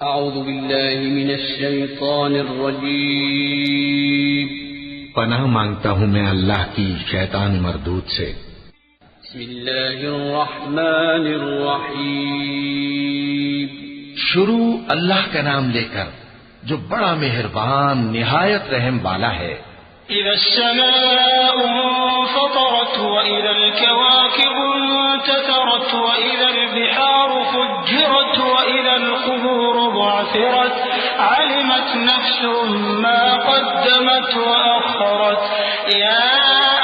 اعوذ باللہ من الشیطان الرجیم پناہ مانگتا ہوں میں اللہ کی شیطان مردود سے۔ بسم اللہ الرحمن الرحیم شروع اللہ کا نام لے کر جو بڑا مہربان نہایت رحم والا ہے۔ اذا السماء انفطرت واذا الكواكب انتثرت واذا البحار فجرت واذا القبور بعثرت علمت نفس ما قدمت واخرت يا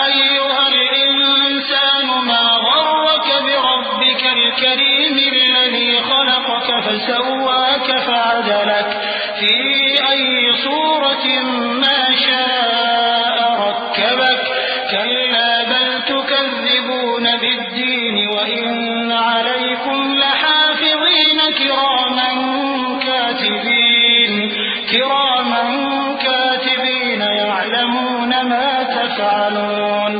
ايها الانسان ما غرك بربك الكريم الذي خلقك فسواك فعدلك في اي صورة ما شاء ركبك كلا بل تكذبون بالدين وإن عليكم لحافظين كراما كاتبين يعلمون ما تفعلون۔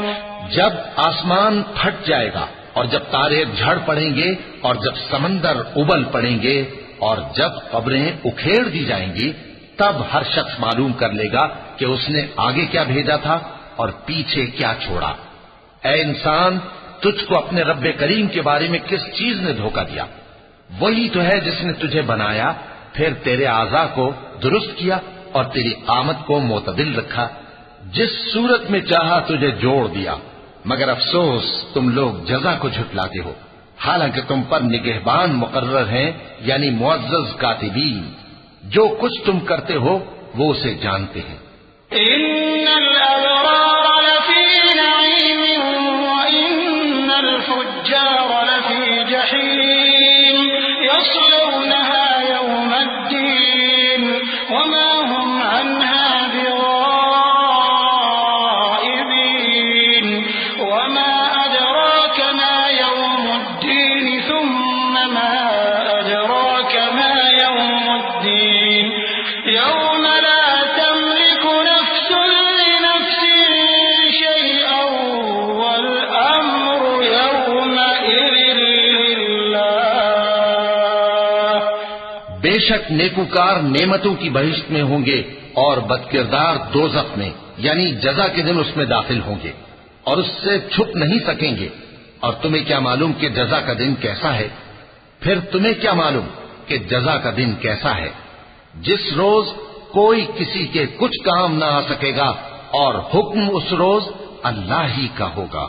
جب آسمان پھٹ جائے گا اور جب تارے جھڑ پڑیں گے اور جب سمندر ابل پڑیں گے اور جب قبریں اکھیڑ دی جائیں گی تب ہر شخص معلوم کر لے گا کہ اس نے آگے کیا بھیجا تھا اور پیچھے کیا چھوڑا۔ اے انسان، تجھ کو اپنے رب کریم کے بارے میں کس چیز نے دھوکہ دیا؟ وہی تو ہے جس نے تجھے بنایا، پھر تیرے اعضاء کو درست کیا اور تیری قامت کو معتدل رکھا، جس صورت میں چاہا تجھے جوڑ دیا، مگر افسوس تم لوگ جزا کو جھٹلاتے ہو، حالانکہ تم پر نگہبان مقرر ہیں، یعنی معزز کاتبین، جو کچھ تم کرتے ہو وہ اسے جانتے ہیں۔ ان الابرار لفی نعیم وان الفجار لفی جحیم یصلونها یوم الدین وما هم عنها بغائبین وما ادراک ما یوم الدین ثم ما ادراک ما یوم الدین یوم لا تملك نفس لنفس شيئا والأمر يومئذ لله۔ بے شک نیکوکار نعمتوں کی بہشت میں ہوں گے اور بدکردار دوزخ میں، یعنی جزا کے دن اس میں داخل ہوں گے اور اس سے چھپ نہیں سکیں گے۔ اور تمہیں کیا معلوم کہ جزا کا دن کیسا ہے؟ پھر تمہیں کیا معلوم کہ جزا کا دن کیسا ہے؟ جس روز کوئی کسی کے کچھ کام نہ آ سکے گا اور حکم اس روز اللہ ہی کا ہوگا۔